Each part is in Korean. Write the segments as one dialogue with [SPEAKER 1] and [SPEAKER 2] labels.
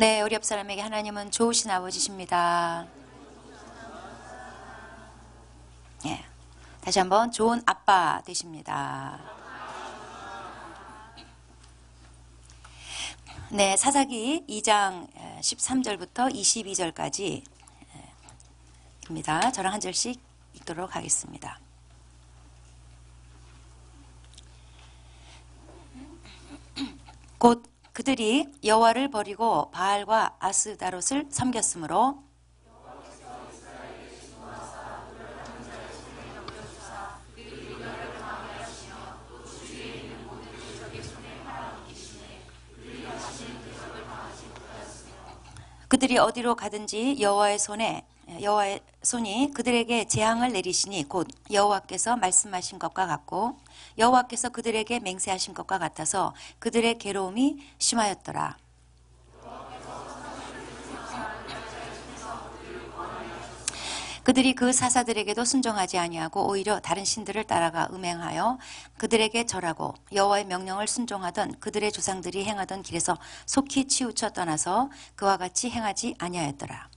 [SPEAKER 1] 네, 우리 옆 사람에게 하나님은 좋으신 아버지십니다. 예, 다시 한번 좋은 아빠 되십니다. 네, 사사기 2장 13절부터 22절까지 입니다. 저랑 한 절씩 읽도록 하겠습니다. 곧 그들이 여호와를 버리고 바알과 아스다롯을 섬겼으므로 그들이 어디로 가든지 여호와의 손이 그들에게 재앙을 내리시니 곧 여호와께서 말씀하신 것과 같고 여호와께서 그들에게 맹세하신 것과 같아서 그들의 괴로움이 심하였더라. 그들이 그 사사들에게도 순종하지 아니하고 오히려 다른 신들을 따라가 음행하여 그들에게 절하고 여호와의 명령을 순종하던 그들의 조상들이 행하던 길에서 속히 치우쳐 떠나서 그와 같이 행하지 아니하였더라.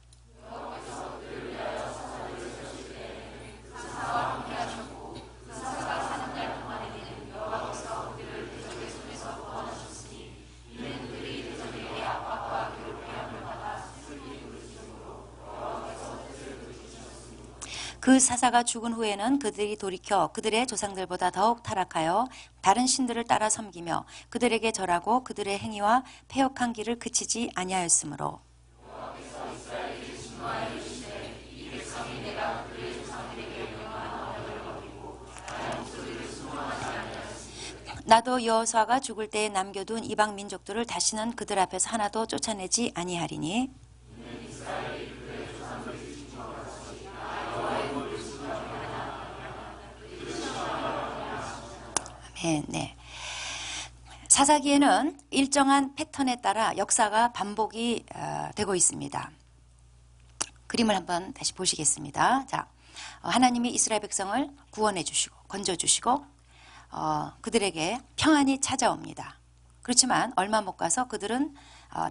[SPEAKER 1] 그 사사가 죽은 후에는 그들이 돌이켜 그들의 조상들보다 더욱 타락하여 다른 신들을 따라 섬기며 그들에게 절하고 그들의 행위와 패역한 길을 그치지 아니하였으므로 나도 여호수아가 죽을 때에 남겨둔 이방 민족들을 다시는 그들 앞에서 하나도 쫓아내지 아니하리니 네. 사사기에는 일정한 패턴에 따라 역사가 반복이 되고 있습니다. 그림을 한번 다시 보시겠습니다. 자, 하나님이 이스라엘 백성을 구원해 주시고 건져 주시고 그들에게 평안이 찾아옵니다. 그렇지만 얼마 못 가서 그들은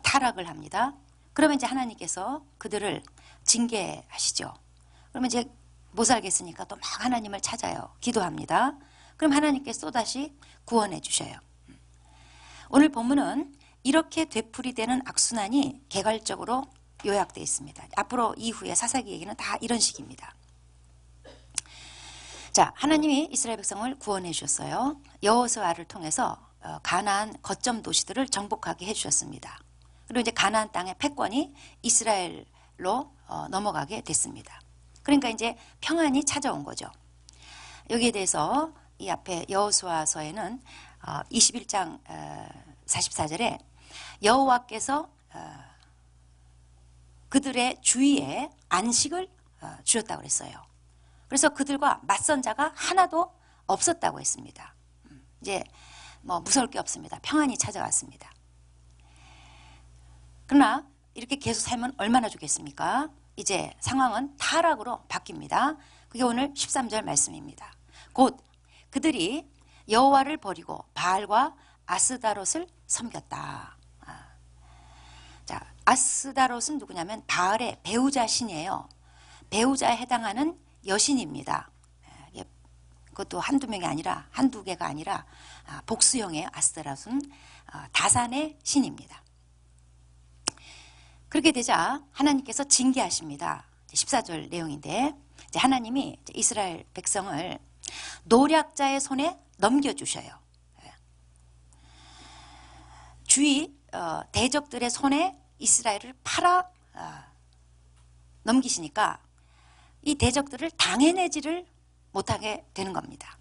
[SPEAKER 1] 타락을 합니다. 그러면 이제 하나님께서 그들을 징계하시죠. 그러면 이제 못 살겠으니까 또 막 하나님을 찾아요. 기도합니다. 그럼 하나님께서 또다시 구원해 주셔요. 오늘 본문은 이렇게 되풀이되는 악순환이 개괄적으로 요약되어 있습니다. 앞으로 이후에 사사기 얘기는 다 이런 식입니다. 자, 하나님이 이스라엘 백성을 구원해 주셨어요. 여호수아를 통해서 가나안 거점 도시들을 정복하게 해 주셨습니다. 그리고 이제 가나안 땅의 패권이 이스라엘로 넘어가게 됐습니다. 그러니까 이제 평안이 찾아온 거죠. 여기에 대해서 이 앞에 여호수아서에는 21장 44절에 여호와께서 그들의 주위에 안식을 주셨다고 그랬어요. 그래서 그들과 맞선 자가 하나도 없었다고 했습니다. 이제 뭐 무서울 게 없습니다. 평안이 찾아왔습니다. 그러나 이렇게 계속 살면 얼마나 좋겠습니까? 이제 상황은 타락으로 바뀝니다. 그게 오늘 13절 말씀입니다. 곧 그들이 여호와를 버리고 바알과 아스다롯을 섬겼다. 자, 아스다롯은 누구냐면 바알의 배우자 신이에요. 배우자에 해당하는 여신입니다. 그것도 한두 명이 아니라 한두 개가 아니라 복수형의 아스다롯은 다산의 신입니다. 그렇게 되자 하나님께서 징계하십니다. 14절 내용인데 이제 하나님이 이스라엘 백성을 노략자의 손에 넘겨주셔요. 주위 대적들의 손에 이스라엘을 팔아 넘기시니까 이 대적들을 당해내지를 못하게 되는 겁니다.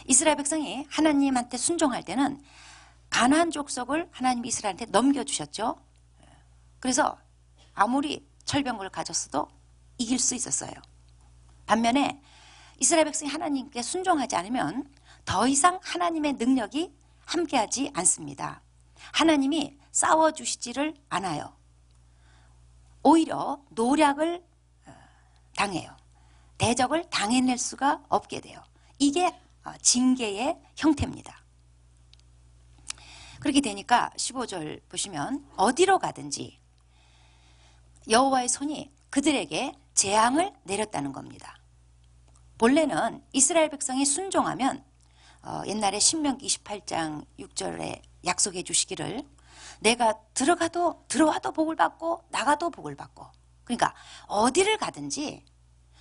[SPEAKER 1] 이스라엘 백성이 하나님한테 순종할 때는 가나안 족속을 하나님이 이스라엘한테 넘겨주셨죠. 그래서 아무리 철병거를 가졌어도 이길 수 있었어요. 반면에 이스라엘 백성이 하나님께 순종하지 않으면 더 이상 하나님의 능력이 함께하지 않습니다. 하나님이 싸워주시지를 않아요. 오히려 노략을 당해요. 대적을 당해낼 수가 없게 돼요. 이게 징계의 형태입니다. 그렇게 되니까 15절 보시면 어디로 가든지 여호와의 손이 그들에게 재앙을 내렸다는 겁니다. 본래는 이스라엘 백성이 순종하면 옛날에 신명기 28장 6절에 약속해 주시기를 내가 들어와도 복을 받고 나가도 복을 받고, 그러니까 어디를 가든지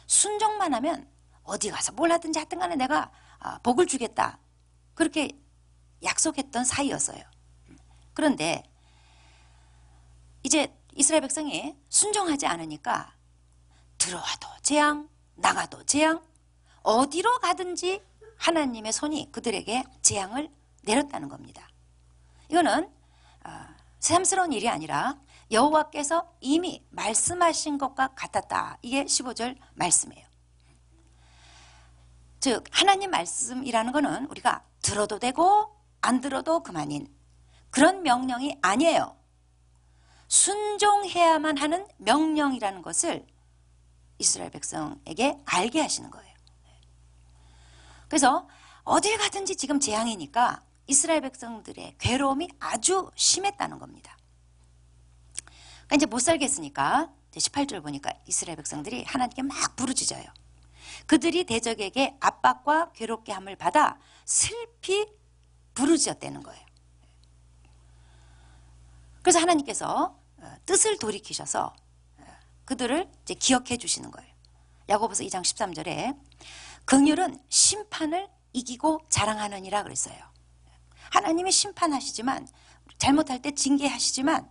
[SPEAKER 1] 순종만 하면 어디 가서 뭘 하든지 하여튼 간에 내가 복을 주겠다, 그렇게 약속했던 사이였어요. 그런데 이제 이스라엘 백성이 순종하지 않으니까 들어와도 재앙, 나가도 재앙, 어디로 가든지 하나님의 손이 그들에게 재앙을 내렸다는 겁니다. 이거는 새삼스러운 일이 아니라 여호와께서 이미 말씀하신 것과 같았다. 이게 15절 말씀이에요. 즉 하나님 말씀이라는 것은 우리가 들어도 되고 안 들어도 그만인 그런 명령이 아니에요. 순종해야만 하는 명령이라는 것을 이스라엘 백성에게 알게 하시는 거예요. 그래서 어딜 가든지 지금 재앙이니까 이스라엘 백성들의 괴로움이 아주 심했다는 겁니다. 그러니까 이제 못 살겠으니까 18절 보니까 이스라엘 백성들이 하나님께 막 부르짖어요. 그들이 대적에게 압박과 괴롭게 함을 받아 슬피 부르짖었다는 거예요. 그래서 하나님께서 뜻을 돌이키셔서 그들을 이제 기억해 주시는 거예요. 야고보서 2장 13절에 긍휼은 심판을 이기고 자랑하느니라 그랬어요. 하나님이 심판하시지만, 잘못할 때 징계하시지만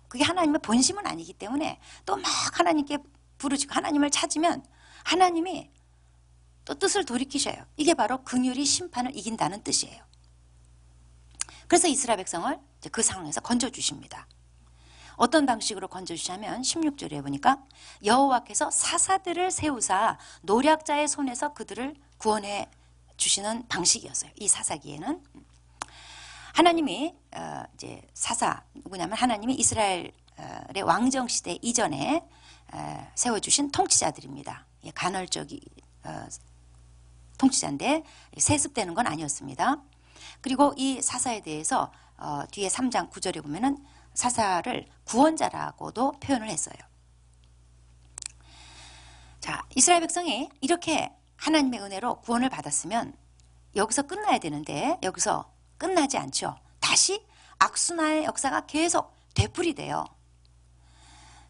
[SPEAKER 1] 그게 하나님의 본심은 아니기 때문에 또 막 하나님께 부르짖고 하나님을 찾으면 하나님이 또 뜻을 돌이키셔요. 이게 바로 긍휼이 심판을 이긴다는 뜻이에요. 그래서 이스라엘 백성을 그 상황에서 건져주십니다. 어떤 방식으로 건져주시냐면 16절에 보니까 여호와께서 사사들을 세우사 노략자의 손에서 그들을 구원해 주시는 방식이었어요. 이 사사기에는 하나님이 이제 사사 누구냐면 하나님이 이스라엘의 왕정 시대 이전에 세워주신 통치자들입니다. 간헐적인 통치자인데 세습되는 건 아니었습니다. 그리고 이 사사에 대해서 뒤에 3장 9절에 보면은 사사를 구원자라고도 표현을 했어요. 자, 이스라엘 백성이 이렇게 하나님의 은혜로 구원을 받았으면 여기서 끝나야 되는데 여기서 끝나지 않죠. 다시 악순환의 역사가 계속 되풀이돼요.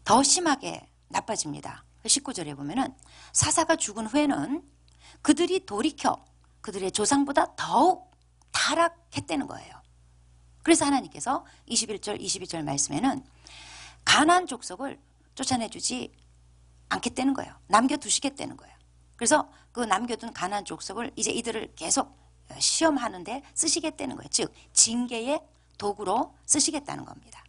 [SPEAKER 1] 더 심하게 나빠집니다. 19절에 보면은 사사가 죽은 후에는 그들이 돌이켜 그들의 조상보다 더욱 타락했다는 거예요. 그래서 하나님께서 21절 22절 말씀에는 가나안 족속을 쫓아내주지 않겠다는 거예요. 남겨두시겠다는 거예요. 그래서 그 남겨둔 가나안 족속을 이제 이들을 계속 시험하는데 쓰시겠다는 거예요. 즉 징계의 도구로 쓰시겠다는 겁니다.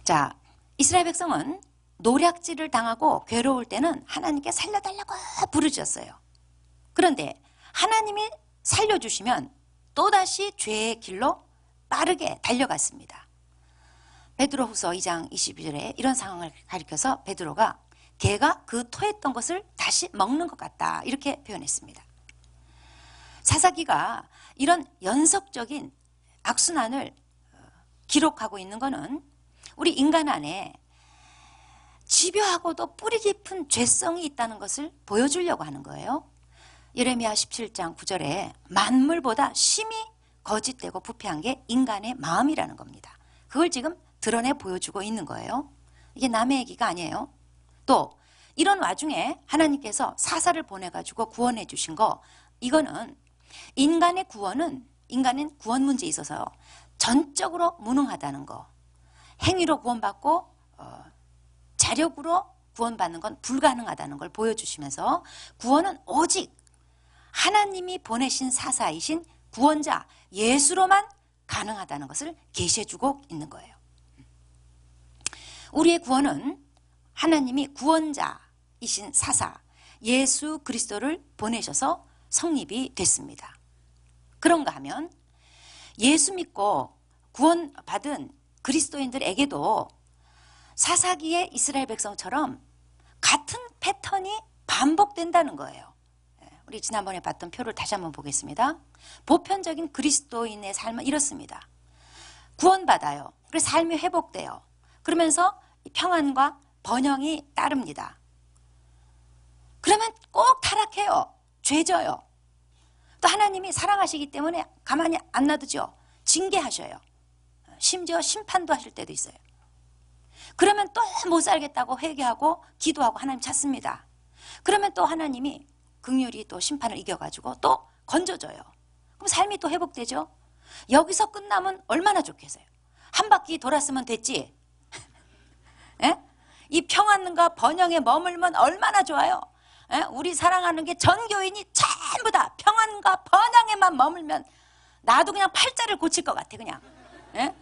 [SPEAKER 1] 자, 이스라엘 백성은 노략질을 당하고 괴로울 때는 하나님께 살려달라고 부르짖었어요. 그런데 하나님이 살려주시면 또다시 죄의 길로 빠르게 달려갔습니다. 베드로후서 2장 22절에 이런 상황을 가리켜서 베드로가 개가 그 토했던 것을 다시 먹는 것 같다 이렇게 표현했습니다. 사사기가 이런 연속적인 악순환을 기록하고 있는 것은 우리 인간 안에 집요하고도 뿌리 깊은 죄성이 있다는 것을 보여주려고 하는 거예요. 예레미야 17장 9절에 만물보다 심히 거짓되고 부패한 게 인간의 마음이라는 겁니다. 그걸 지금 드러내 보여주고 있는 거예요. 이게 남의 얘기가 아니에요. 또 이런 와중에 하나님께서 사사를 보내가지고 구원해 주신 거, 이거는 인간의 구원은 인간은 구원 문제에 있어서 전적으로 무능하다는 거, 행위로 구원받고 자력으로 구원받는 건 불가능하다는 걸 보여주시면서 구원은 오직 하나님이 보내신 사사이신 구원자 예수로만 가능하다는 것을 계시해주고 있는 거예요. 우리의 구원은 하나님이 구원자이신 사사 예수 그리스도를 보내셔서 성립이 됐습니다. 그런가 하면 예수 믿고 구원받은 그리스도인들에게도 사사기의 이스라엘 백성처럼 같은 패턴이 반복된다는 거예요. 우리 지난번에 봤던 표를 다시 한번 보겠습니다. 보편적인 그리스도인의 삶은 이렇습니다. 구원받아요. 그래서 삶이 회복돼요. 그러면서 평안과 번영이 따릅니다. 그러면 꼭 타락해요. 죄져요. 또 하나님이 사랑하시기 때문에 가만히 안 놔두죠. 징계하셔요. 심지어 심판도 하실 때도 있어요. 그러면 또 못 살겠다고 회개하고 기도하고 하나님 찾습니다. 그러면 또 하나님이 긍휼히 또 심판을 이겨가지고 또 건져줘요. 그럼 삶이 또 회복되죠. 여기서 끝나면 얼마나 좋겠어요. 한 바퀴 돌았으면 됐지. 예? 이 평안과 번영에 머물면 얼마나 좋아요. 예? 우리 사랑하는 게 전 교인이 전부 다 평안과 번영에만 머물면 나도 그냥 팔자를 고칠 것 같아 그냥. 예?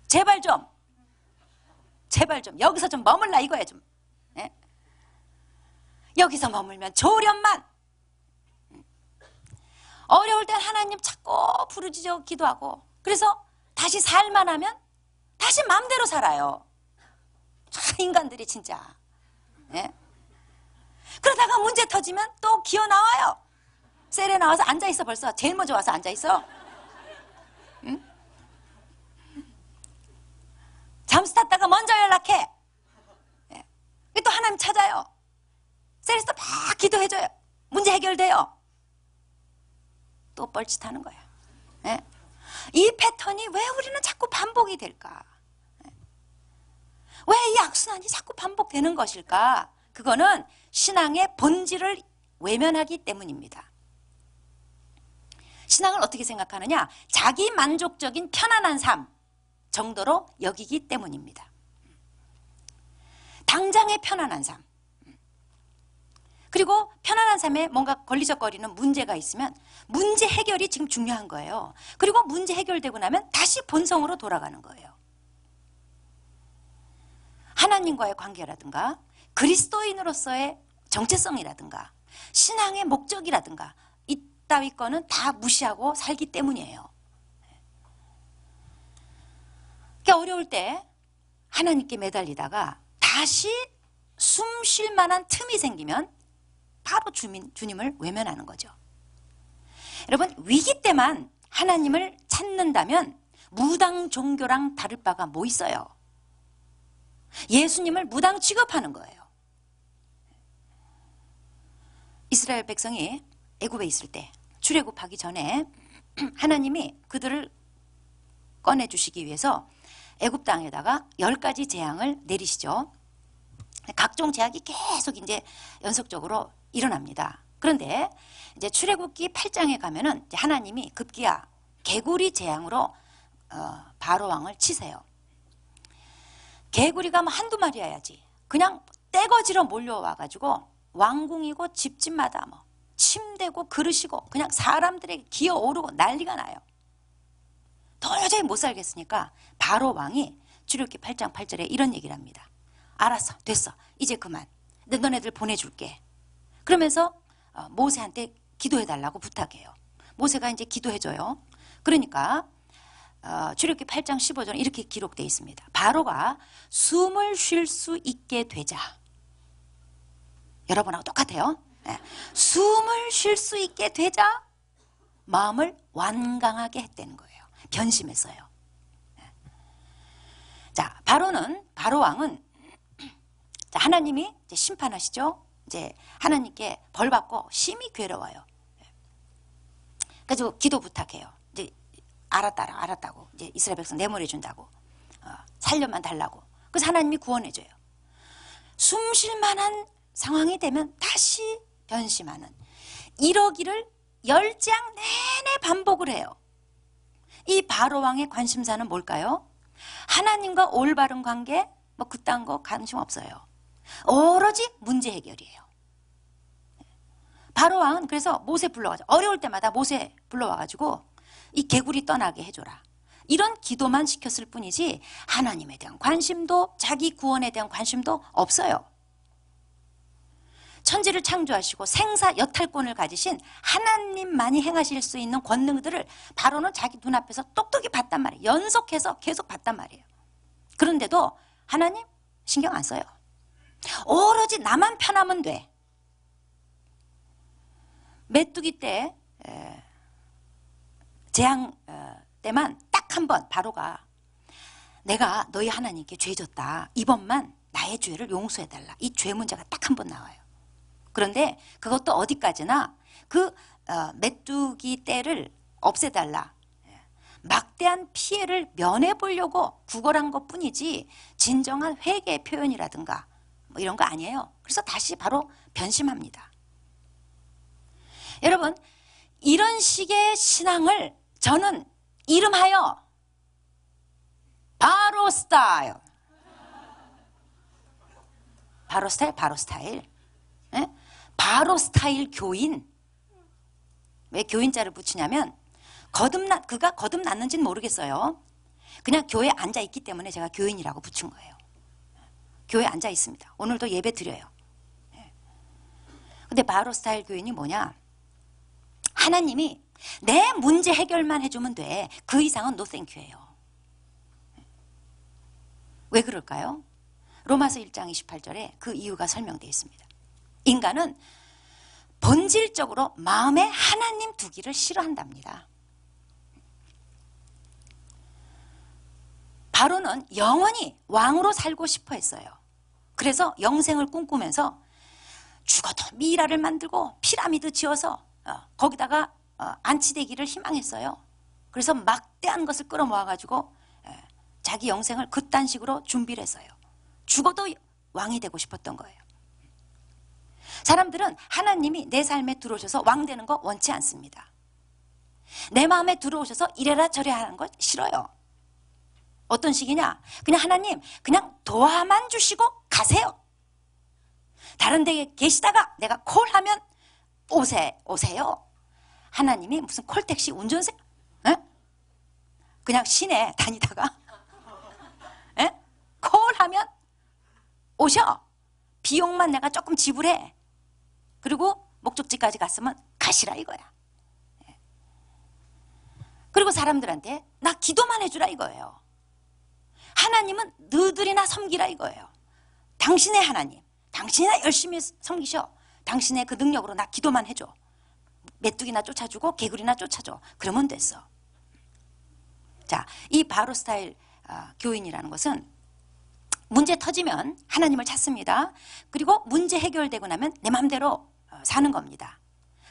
[SPEAKER 1] 제발 좀 여기서 좀 머물라 이거야 좀. 예? 여기서 머물면 좋으련만. 어려울 땐 하나님 자꾸 부르짖어 기도하고 그래서 다시 살만 하면 다시 마음대로 살아요. 인간들이 진짜. 예? 그러다가 문제 터지면 또 기어 나와요. 셀에 나와서 앉아있어. 벌써 제일 먼저 와서 앉아있어. 응? 잠수 탔다가 먼저 연락해. 예. 또 하나님 찾아요. 셀에서 막 기도해줘요. 문제 해결돼요. 또 뻘짓하는 거야. 예? 이 패턴이 왜 우리는 자꾸 반복이 될까? 왜 이 악순환이 자꾸 반복되는 것일까? 그거는 신앙의 본질을 외면하기 때문입니다. 신앙을 어떻게 생각하느냐? 자기 만족적인 편안한 삶 정도로 여기기 때문입니다. 당장의 편안한 삶. 그리고 편안한 삶에 뭔가 걸리적거리는 문제가 있으면 문제 해결이 지금 중요한 거예요. 그리고 문제 해결되고 나면 다시 본성으로 돌아가는 거예요. 하나님과의 관계라든가 그리스도인으로서의 정체성이라든가 신앙의 목적이라든가 이따위 거는 다 무시하고 살기 때문이에요. 그러니까 어려울 때 하나님께 매달리다가 다시 숨 쉴 만한 틈이 생기면 바로 주님을 외면하는 거죠. 여러분 위기 때만 하나님을 찾는다면 무당 종교랑 다를 바가 뭐 있어요? 예수님을 무당 취급하는 거예요. 이스라엘 백성이 애굽에 있을 때 출애굽하기 전에 하나님이 그들을 꺼내주시기 위해서 애굽 땅에다가 10가지 재앙을 내리시죠. 각종 재앙이 계속 이제 연속적으로 일어납니다. 그런데 이제 출애굽기 8장에 가면은 이제 하나님이 급기야 개구리 재앙으로 바로 왕을 치세요. 개구리가 뭐 한두 마리여야지 그냥 떼거지로 몰려와가지고 왕궁이고 집집마다 뭐 침대고 그릇이고 그냥 사람들에게 기어오르고 난리가 나요. 도저히 못 살겠으니까 바로 왕이 출애굽기 8장 8절에 이런 얘기를 합니다. 알았어, 됐어, 이제 그만. 너네들 보내줄게. 그러면서 모세한테 기도해달라고 부탁해요. 모세가 이제 기도해줘요. 그러니까 출애굽기 8장 15절에 이렇게 기록되어 있습니다. 바로가 숨을 쉴 수 있게 되자. 여러분하고 똑같아요. 네. 숨을 쉴 수 있게 되자 마음을 완강하게 했다는 거예요. 변심했어요. 네. 자, 바로 왕은 하나님이 이제 심판하시죠. 이제 하나님께 벌 받고 심히 괴로워요. 그래서 기도 부탁해요. 이제 알았다고 이제 이스라엘 백성 내보내 준다고 살려만 달라고. 그래서 하나님이 구원해줘요. 숨 쉴 만한 상황이 되면 다시 변심하는 이러기를 10장 내내 반복을 해요. 이 바로왕의 관심사는 뭘까요? 하나님과 올바른 관계 뭐 그딴 거 관심 없어요. 오로지 문제 해결이에요. 바로왕은 그래서 모세 불러가지고 어려울 때마다 모세 불러와가지고 이 개구리 떠나게 해줘라. 이런 기도만 시켰을 뿐이지 하나님에 대한 관심도 자기 구원에 대한 관심도 없어요. 천지를 창조하시고 생사 여탈권을 가지신 하나님만이 행하실 수 있는 권능들을 바로는 자기 눈앞에서 똑똑히 봤단 말이에요. 연속해서 계속 봤단 말이에요. 그런데도 하나님 신경 안 써요. 오로지 나만 편하면 돼. 메뚜기 때 재앙 때만 딱 한 번 바로가 내가 너희 하나님께 죄 졌다. 이번만 나의 죄를 용서해달라. 이 죄 문제가 딱 한 번 나와요. 그런데 그것도 어디까지나 그 메뚜기 떼를 없애달라. 막대한 피해를 면해보려고 구걸한 것뿐이지 진정한 회개의 표현이라든가 뭐 이런 거 아니에요. 그래서 다시 바로 변심합니다. 여러분, 이런 식의 신앙을 저는 이름하여 바로 스타일. 바로 스타일, 바로 스타일. 예? 바로 스타일 교인. 왜 교인자를 붙이냐면 그가 거듭났는지는 모르겠어요. 그냥 교회에 앉아 있기 때문에 제가 교인이라고 붙인 거예요. 교회에 앉아 있습니다. 오늘도 예배 드려요. 근데 바로 스타일 교인이 뭐냐? 하나님이 내 문제 해결만 해주면 돼. 그 이상은 노 땡큐예요. 왜 그럴까요? 로마서 1장 28절에 그 이유가 설명되어 있습니다. 인간은 본질적으로 마음에 하나님 두기를 싫어한답니다. 바로는 영원히 왕으로 살고 싶어 했어요. 그래서 영생을 꿈꾸면서 죽어도 미이라를 만들고 피라미드 지어서 거기다가 안치되기를 희망했어요. 그래서 막대한 것을 끌어모아가지고 자기 영생을 그딴 식으로 준비를 했어요. 죽어도 왕이 되고 싶었던 거예요. 사람들은 하나님이 내 삶에 들어오셔서 왕 되는 거 원치 않습니다. 내 마음에 들어오셔서 이래라 저래라 하는 거 싫어요. 어떤 식이냐? 그냥 하나님 그냥 도와만 주시고 가세요. 다른 데 계시다가 내가 콜하면 오세요. 하나님이 무슨 콜택시 운전세? 에? 그냥 시내 다니다가 에? 콜하면 오셔. 비용만 내가 조금 지불해. 그리고 목적지까지 갔으면 가시라 이거야. 그리고 사람들한테 나 기도만 해주라 이거예요. 하나님은 너희들이나 섬기라 이거예요. 당신의 하나님, 당신이나 열심히 섬기셔. 당신의 그 능력으로 나 기도만 해줘. 메뚜기나 쫓아주고 개구리나 쫓아줘. 그러면 됐어. 자, 이 바로 스타일 교인이라는 것은 문제 터지면 하나님을 찾습니다. 그리고 문제 해결되고 나면 내 마음대로 사는 겁니다.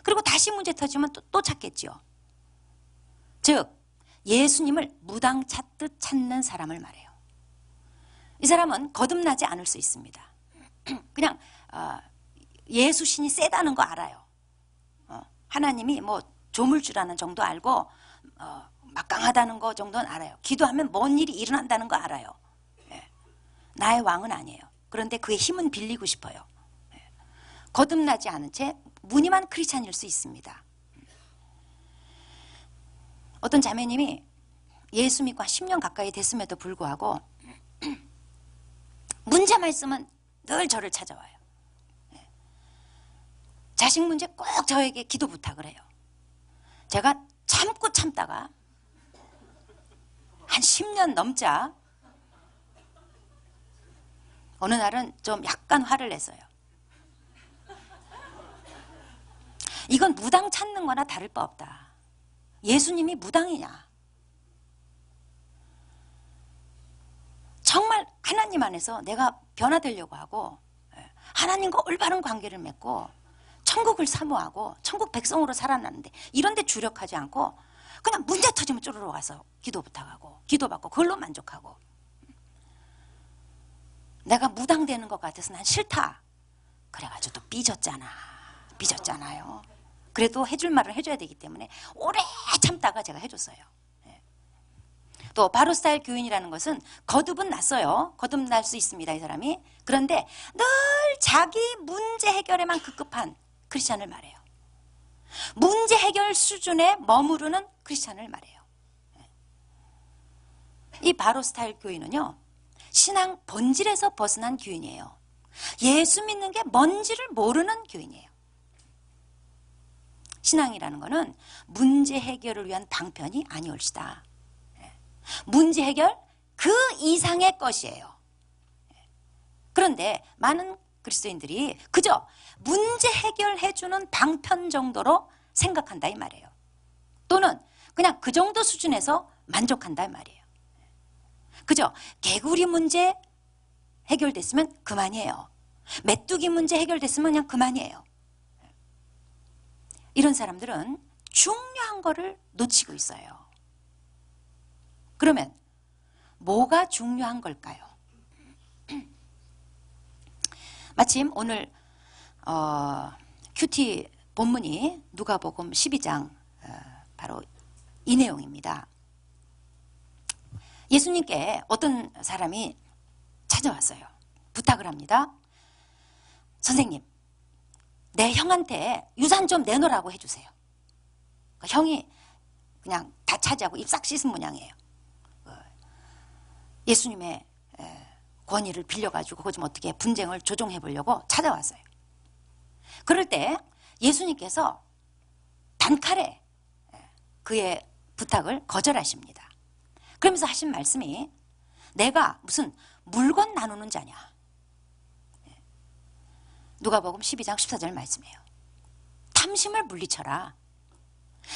[SPEAKER 1] 그리고 다시 문제 터지면 또 찾겠지요. 즉 예수님을 무당 찾듯 찾는 사람을 말해요. 이 사람은 거듭나지 않을 수 있습니다. 그냥 예수신이 세다는 거 알아요. 하나님이 뭐 조물주라는 정도 알고 막강하다는 거 정도는 알아요. 기도하면 뭔 일이 일어난다는 거 알아요. 나의 왕은 아니에요. 그런데 그의 힘은 빌리고 싶어요. 거듭나지 않은 채 무늬만 크리스찬일 수 있습니다. 어떤 자매님이 예수 믿고 한 10년 가까이 됐음에도 불구하고 문제 말씀은 늘 저를 찾아와요. 자식 문제 꼭 저에게 기도 부탁을 해요. 제가 참고 참다가 한 10년 넘자 어느 날은 좀 약간 화를 냈어요. 이건 무당 찾는 거나 다를 바 없다. 예수님이 무당이냐? 정말 하나님 안에서 내가 변화되려고 하고 하나님과 올바른 관계를 맺고 천국을 사모하고 천국 백성으로 살아나는데 이런 데 주력하지 않고 그냥 문제 터지면 쪼르르 와서 기도 부탁하고 기도받고 그걸로 만족하고 내가 무당되는 것 같아서 난 싫다. 그래가지고 또 삐졌잖아요. 그래도 해줄 말을 해줘야 되기 때문에 오래 참다가 제가 해줬어요. 또 바로 스타일 교인이라는 것은 거듭은 났어요. 거듭날 수 있습니다, 이 사람이. 그런데 늘 자기 문제 해결에만 급급한 크리스찬을 말해요. 문제 해결 수준에 머무르는 크리스찬을 말해요. 이 바로 스타일 교인은요, 신앙 본질에서 벗어난 교인이에요. 예수 믿는 게 뭔지를 모르는 교인이에요. 신앙이라는 것은 문제 해결을 위한 방편이 아니올시다. 문제 해결 그 이상의 것이에요. 그런데 많은 그리스도인들이 그저 문제 해결해주는 방편 정도로 생각한다 이 말이에요. 또는 그냥 그 정도 수준에서 만족한다 이 말이에요. 그저 개구리 문제 해결됐으면 그만이에요. 메뚜기 문제 해결됐으면 그냥 그만이에요. 이런 사람들은 중요한 거를 놓치고 있어요. 그러면 뭐가 중요한 걸까요? 마침 오늘 큐티 본문이 누가복음 12장 바로 이 내용입니다. 예수님께 어떤 사람이 찾아왔어요. 부탁을 합니다. 선생님, 내 형한테 유산 좀 내놓으라고 해주세요. 형이 그냥 다 차지하고 입 싹 씻은 모양이에요. 예수님의 권위를 빌려가지고 그거 좀 어떻게 분쟁을 조정해 보려고 찾아왔어요. 그럴 때 예수님께서 단칼에 그의 부탁을 거절하십니다. 그러면서 하신 말씀이 내가 무슨 물건 나누는 자냐. 누가복음 12장 14절 말씀이에요. 탐심을 물리쳐라.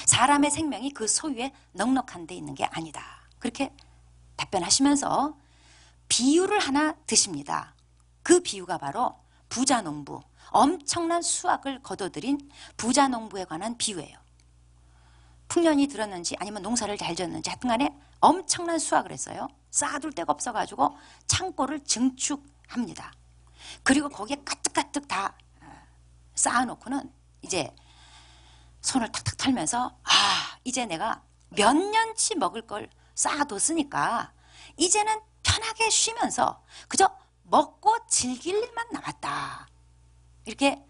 [SPEAKER 1] 사람의 생명이 그 소유에 넉넉한 데 있는 게 아니다. 그렇게 답변하시면서 비유를 하나 드십니다. 그 비유가 바로 부자 농부, 엄청난 수확을 거둬들인 부자 농부에 관한 비유예요. 풍년이 들었는지 아니면 농사를 잘 지었는지 하여튼 간에 엄청난 수확을 했어요. 쌓아둘 데가 없어가지고 창고를 증축합니다. 그리고 거기에 가득가득 다 쌓아놓고는 이제 손을 탁탁 털면서 이제 내가 몇 년치 먹을 걸 쌓아뒀으니까 이제는 편하게 쉬면서 그저 먹고 즐길 일만 남았다. 이렇게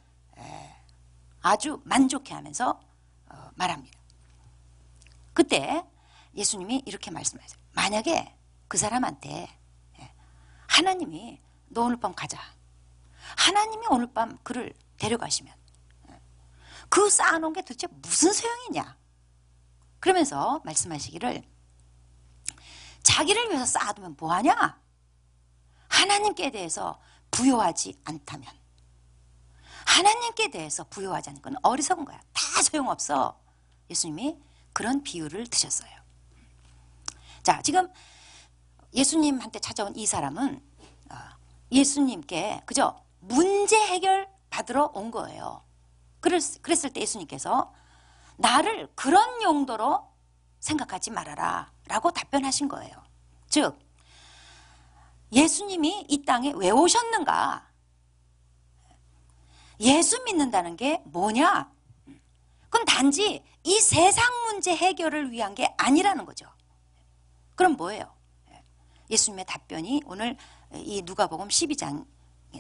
[SPEAKER 1] 아주 만족해하면서 말합니다. 그때 예수님이 이렇게 말씀하세요. 만약에 그 사람한테 하나님이 너 오늘 밤 가자. 하나님이 오늘 밤 그를 데려가시면 그 쌓아놓은 게 도대체 무슨 소용이냐. 그러면서 말씀하시기를 자기를 위해서 쌓아두면 뭐하냐? 하나님께 대해서 부요하지 않다면 하나님께 대해서 부요하지 않는 건 어리석은 거야. 다 소용없어. 예수님이 그런 비유를 드셨어요. 자, 지금 예수님한테 찾아온 이 사람은 예수님께 그저 문제 해결 받으러 온 거예요. 그랬을 때 예수님께서 나를 그런 용도로 생각하지 말아라 라고 답변하신 거예요. 즉 예수님이 이 땅에 왜 오셨는가? 예수 믿는다는 게 뭐냐? 그건 단지 이 세상 문제 해결을 위한 게 아니라는 거죠. 그럼 뭐예요? 예수님의 답변이 오늘 이 누가복음 12장에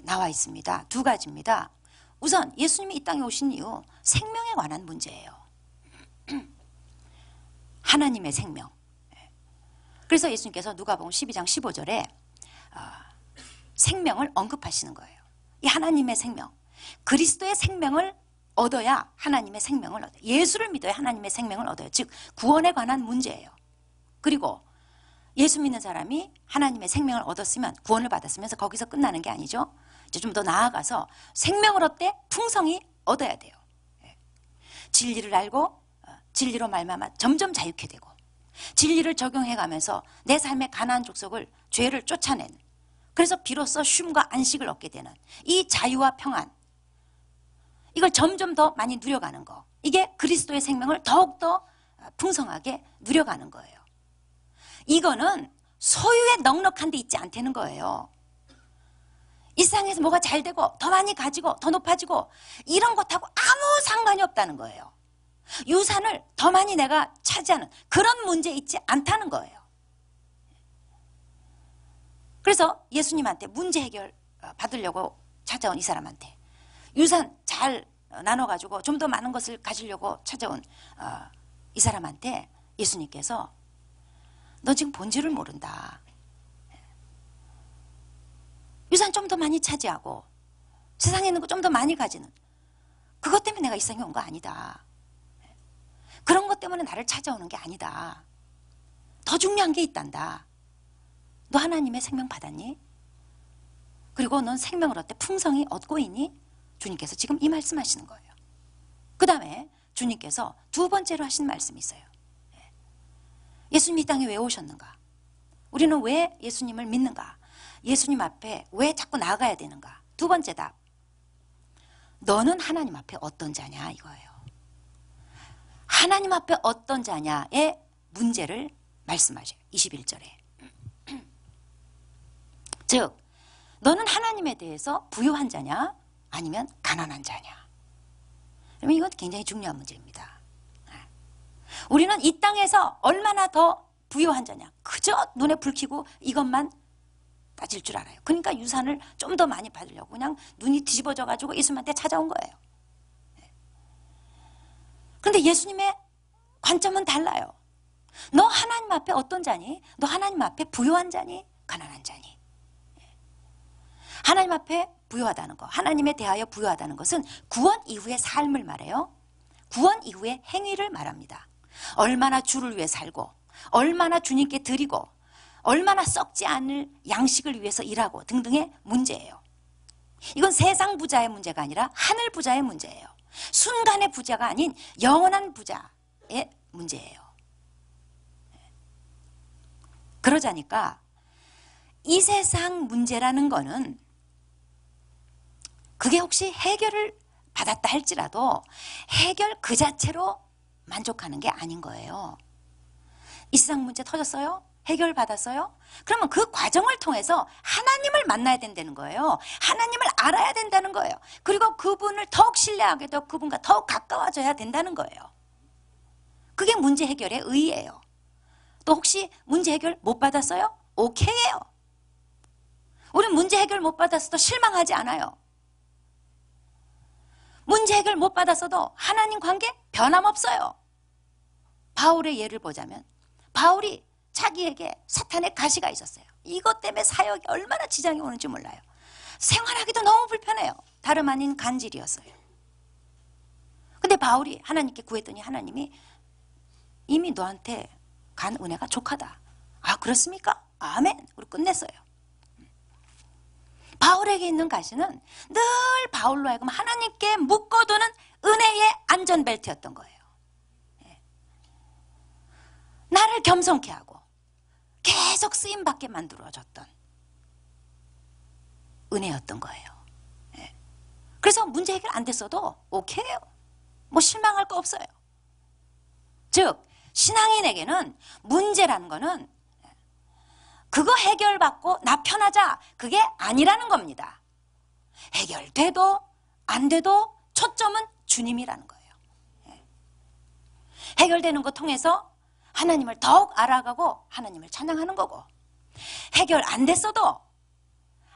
[SPEAKER 1] 나와 있습니다. 두 가지입니다. 우선 예수님이 이 땅에 오신 이유 생명에 관한 문제예요. 하나님의 생명. 그래서 예수님께서 누가복음 12장 15절에 생명을 언급하시는 거예요. 이 하나님의 생명, 그리스도의 생명을 얻어야 하나님의 생명을 얻어요. 예수를 믿어야 하나님의 생명을 얻어요. 즉 구원에 관한 문제예요. 그리고 예수 믿는 사람이 하나님의 생명을 얻었으면 구원을 받았으면서 거기서 끝나는 게 아니죠. 이제 좀 더 나아가서 생명을 얻되 풍성히 얻어야 돼요. 진리를 알고 진리로 말미암아 점점 자유케 되고 진리를 적용해가면서 내 삶의 가나안 족속을 죄를 쫓아내는, 그래서 비로소 쉼과 안식을 얻게 되는 이 자유와 평안, 이걸 점점 더 많이 누려가는 거, 이게 그리스도의 생명을 더욱더 풍성하게 누려가는 거예요. 이거는 소유에 넉넉한 데 있지 않다는 거예요. 이 세상에서 뭐가 잘 되고 더 많이 가지고 더 높아지고 이런 것하고 아무 상관이 없다는 거예요. 유산을 더 많이 내가 차지하는 그런 문제 있지 않다는 거예요. 그래서 예수님한테 문제 해결 받으려고 찾아온 이 사람한테 유산 잘 나눠가지고 좀 더 많은 것을 가지려고 찾아온 이 사람한테 예수님께서 너 지금 본질을 모른다. 유산 좀 더 많이 차지하고 세상에 있는 거 좀 더 많이 가지는 그것 때문에 내가 이 세상에 온 거 아니다. 그런 것 때문에 나를 찾아오는 게 아니다. 더 중요한 게 있단다. 너 하나님의 생명 받았니? 그리고 넌 생명을 얻되 풍성히 얻고 있니? 주님께서 지금 이 말씀하시는 거예요. 그 다음에 주님께서 두 번째로 하신 말씀이 있어요. 예수님이 이 땅에 왜 오셨는가? 우리는 왜 예수님을 믿는가? 예수님 앞에 왜 자꾸 나아가야 되는가? 두 번째 답. 너는 하나님 앞에 어떤 자냐 이거예요. 하나님 앞에 어떤 자냐의 문제를 말씀하셔요. 21절에. 즉 너는 하나님에 대해서 부유한 자냐 아니면 가난한 자냐. 그러면 이건 굉장히 중요한 문제입니다. 우리는 이 땅에서 얼마나 더 부유한 자냐. 그저 눈에 불 켜고 이것만 따질 줄 알아요. 그러니까 유산을 좀 더 많이 받으려고 그냥 눈이 뒤집어져 가지고 예수님한테 찾아온 거예요. 그런데 예수님의 관점은 달라요. 너 하나님 앞에 어떤 자니? 너 하나님 앞에 부유한 자니? 가난한 자니? 하나님 앞에 부유하다는 것, 하나님에 대하여 부유하다는 것은 구원 이후의 삶을 말해요. 구원 이후의 행위를 말합니다. 얼마나 주를 위해 살고 얼마나 주님께 드리고 얼마나 썩지 않을 양식을 위해서 일하고 등등의 문제예요. 이건 세상 부자의 문제가 아니라 하늘 부자의 문제예요. 순간의 부자가 아닌 영원한 부자의 문제예요. 그러자니까 이 세상 문제라는 거는 그게 혹시 해결을 받았다 할지라도 해결 그 자체로 만족하는 게 아닌 거예요. 이 세상 문제 터졌어요? 해결 받았어요? 그러면 그 과정을 통해서 하나님을 만나야 된다는 거예요. 하나님을 알아야 된다는 거예요. 그리고 그분을 더욱 신뢰하게 되고 그분과 더욱 가까워져야 된다는 거예요. 그게 문제 해결의 의의예요. 또 혹시 문제 해결 못 받았어요? 오케이예요. 우린 문제 해결 못 받았어도 실망하지 않아요. 문제 해결 못 받았어도 하나님 관계 변함없어요. 바울의 예를 보자면 바울이 자기에게 사탄의 가시가 있었어요. 이것 때문에 사역이 얼마나 지장이 오는지 몰라요. 생활하기도 너무 불편해요. 다름 아닌 간질이었어요. 근데 바울이 하나님께 구했더니 하나님이 이미 너한테 간 은혜가 족하다. 아 그렇습니까? 아멘. 우리 끝냈어요. 바울에게 있는 가시는 늘 바울로 하여금 하나님께 묶어두는 은혜의 안전벨트였던 거예요. 나를 겸손케 하고 계속 쓰임받게 만들어줬던 은혜였던 거예요. 그래서 문제 해결 안 됐어도 오케이요. 뭐 실망할 거 없어요. 즉 신앙인에게는 문제라는 거는 그거 해결받고 나 편하자 그게 아니라는 겁니다. 해결돼도 안 돼도 초점은 주님이라는 거예요. 해결되는 거 통해서 하나님을 더욱 알아가고 하나님을 찬양하는 거고 해결 안 됐어도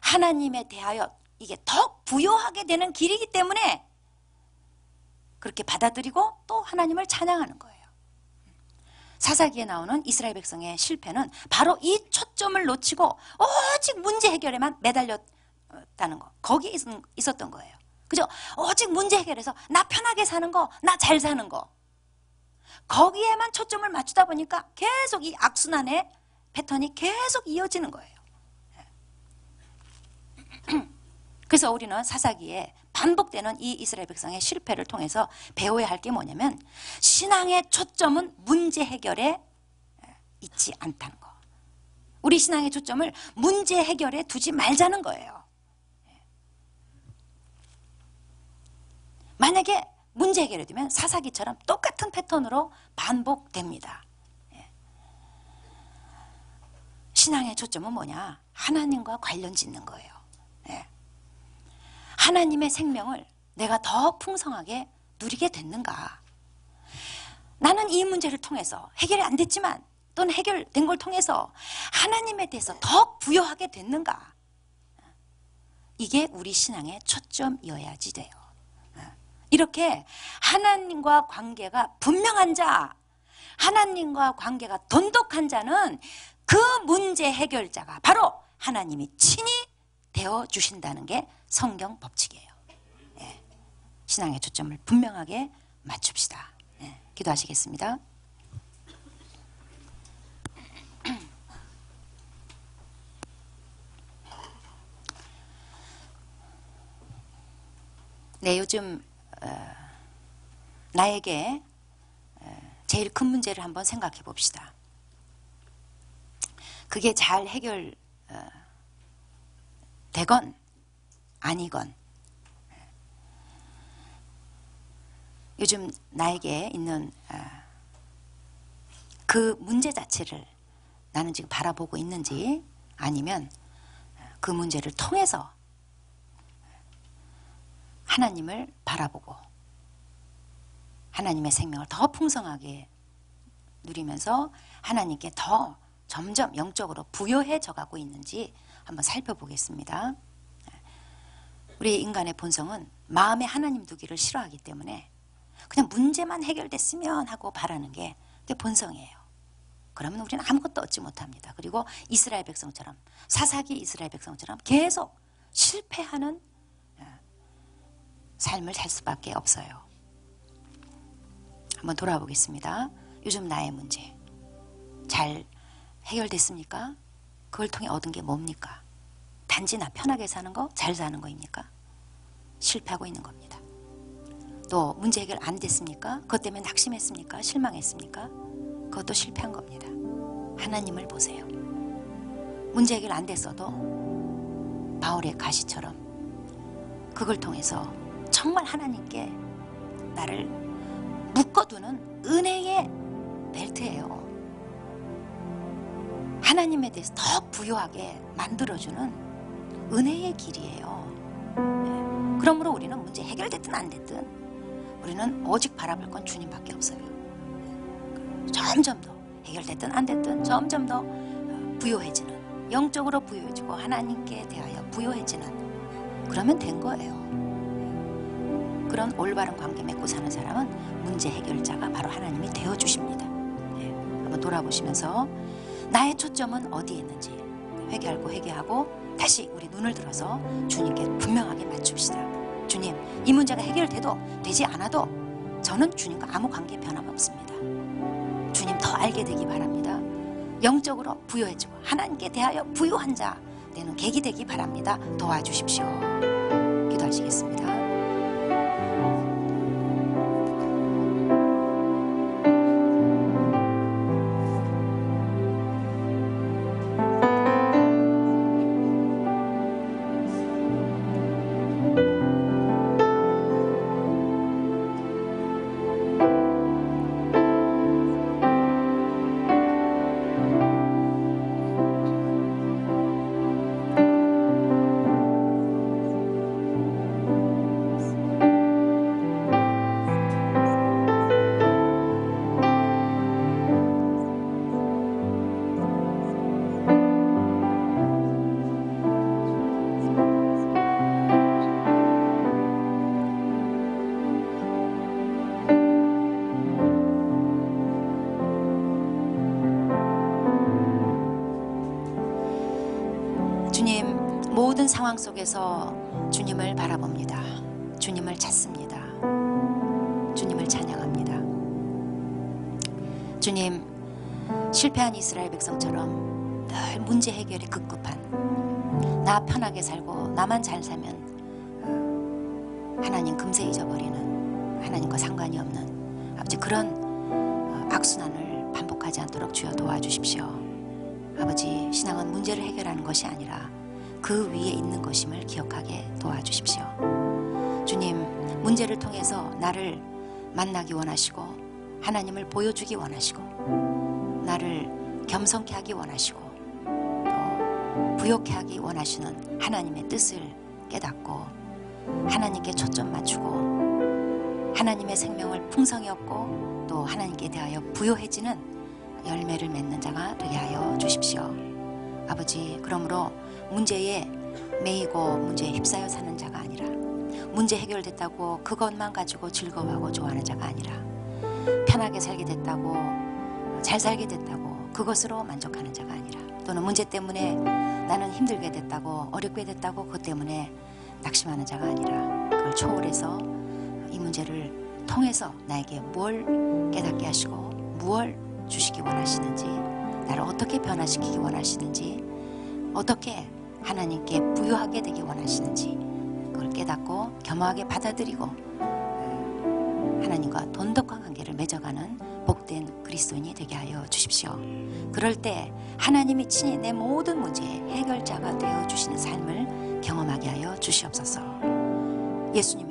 [SPEAKER 1] 하나님에 대하여 이게 더욱 부여하게 되는 길이기 때문에 그렇게 받아들이고 또 하나님을 찬양하는 거예요. 사사기에 나오는 이스라엘 백성의 실패는 바로 이 초점을 놓치고 오직 문제 해결에만 매달렸다는 거. 거기에 있었던 거예요. 그죠? 오직 문제 해결해서 나 편하게 사는 거, 나 잘 사는 거. 거기에만 초점을 맞추다 보니까 계속 이 악순환의 패턴이 계속 이어지는 거예요. 그래서 우리는 사사기에 반복되는 이 이스라엘 백성의 실패를 통해서 배워야 할 게 뭐냐면 신앙의 초점은 문제 해결에 있지 않다는 거. 우리 신앙의 초점을 문제 해결에 두지 말자는 거예요. 만약에 문제 해결이 되면 사사기처럼 똑같은 패턴으로 반복됩니다. 신앙의 초점은 뭐냐? 하나님과 관련 짓는 거예요. 하나님의 생명을 내가 더 풍성하게 누리게 됐는가? 나는 이 문제를 통해서 해결이 안 됐지만 또는 해결된 걸 통해서 하나님에 대해서 더 부여하게 됐는가? 이게 우리 신앙의 초점이어야지 돼요. 이렇게 하나님과 관계가 분명한 자, 하나님과 관계가 돈독한 자는 그 문제 해결자가 바로 하나님이 친히 되어주신다는 게 성경 법칙이에요. 신앙의 초점을 분명하게 맞춥시다. 기도하시겠습니다. 네, 요즘 나에게 제일 큰 문제를 한번 생각해 봅시다. 그게 잘 해결되건 아니건 요즘 나에게 있는 그 문제 자체를 나는 지금 바라보고 있는지, 아니면 그 문제를 통해서 하나님을 바라보고 하나님의 생명을 더 풍성하게 누리면서 하나님께 더 점점 영적으로 부여해져 가고 있는지 한번 살펴보겠습니다. 우리 인간의 본성은 마음에 하나님 두기를 싫어하기 때문에 그냥 문제만 해결됐으면 하고 바라는 게 그게 본성이에요. 그러면 우리는 아무것도 얻지 못합니다. 그리고 이스라엘 백성처럼, 사사기 이스라엘 백성처럼 계속 실패하는 삶을 살 수밖에 없어요. 한번 돌아보겠습니다. 요즘 나의 문제 잘 해결됐습니까? 그걸 통해 얻은 게 뭡니까? 단지 나 편하게 사는 거, 잘 사는 거입니까? 실패하고 있는 겁니다. 또 문제 해결 안 됐습니까? 그것 때문에 낙심했습니까? 실망했습니까? 그것도 실패한 겁니다. 하나님을 보세요. 문제 해결 안 됐어도 바울의 가시처럼 그걸 통해서 정말 하나님께 나를 묶어두는 은혜의 벨트예요. 하나님에 대해서 더 부유하게 만들어주는 은혜의 길이에요. 그러므로 우리는 문제 해결됐든 안 됐든 우리는 오직 바라볼 건 주님밖에 없어요. 점점 더 해결됐든 안 됐든 점점 더 부유해지는, 영적으로 부유해지고 하나님께 대하여 부유해지는, 그러면 된 거예요. 그런 올바른 관계 맺고 사는 사람은 문제 해결자가 바로 하나님이 되어주십니다. 한번 돌아보시면서 나의 초점은 어디에 있는지 회개하고 다시 우리 눈을 들어서 주님께 분명하게 맞춥시다. 주님, 이 문제가 해결돼도 되지 않아도 저는 주님과 아무 관계 변함없습니다. 주님 더 알게 되기 바랍니다. 영적으로 부유해지고 하나님께 대하여 부유한 자 되는 계기 되기 바랍니다. 도와주십시오. 기도하시겠습니다. 모든 상황 속에서 주님을 바라봅니다. 주님을 찾습니다. 주님을 찬양합니다. 주님, 실패한 이스라엘 백성처럼 늘 문제 해결에 급급한, 나 편하게 살고 나만 잘 살면 하나님 금세 잊어버리는, 하나님과 상관이 없는 아버지, 그런 악순환을 반복하지 않도록 주여 도와주십시오. 아버지, 신앙은 문제를 해결하는 것이 아니라 그 위에 있는 것임을 기억하게 도와주십시오. 주님, 문제를 통해서 나를 만나기 원하시고 하나님을 보여주기 원하시고 나를 겸손케 하기 원하시고 또 부욕케 하기 원하시는 하나님의 뜻을 깨닫고 하나님께 초점 맞추고 하나님의 생명을 풍성히 얻고 또 하나님께 대하여 부요해지는 열매를 맺는 자가 되게 하여 주십시오. 아버지, 그러므로 문제에 매이고 문제에 휩싸여 사는 자가 아니라, 문제 해결됐다고 그것만 가지고 즐거워하고 좋아하는 자가 아니라, 편하게 살게 됐다고, 잘 살게 됐다고 그것으로 만족하는 자가 아니라, 또는 문제 때문에 나는 힘들게 됐다고, 어렵게 됐다고 그것 때문에 낙심하는 자가 아니라, 그걸 초월해서 이 문제를 통해서 나에게 뭘 깨닫게 하시고 무엇을 주시기 원하시는지, 나를 어떻게 변화시키기 원하시는지, 어떻게 하나님께 부유하게 되기 원하시는지 그걸 깨닫고 겸허하게 받아들이고 하나님과 돈독한 관계를 맺어가는 복된 그리스도인이 되게 하여 주십시오. 그럴 때 하나님이 친히 내 모든 문제의 해결자가 되어주시는 삶을 경험하게 하여 주시옵소서. 예수님의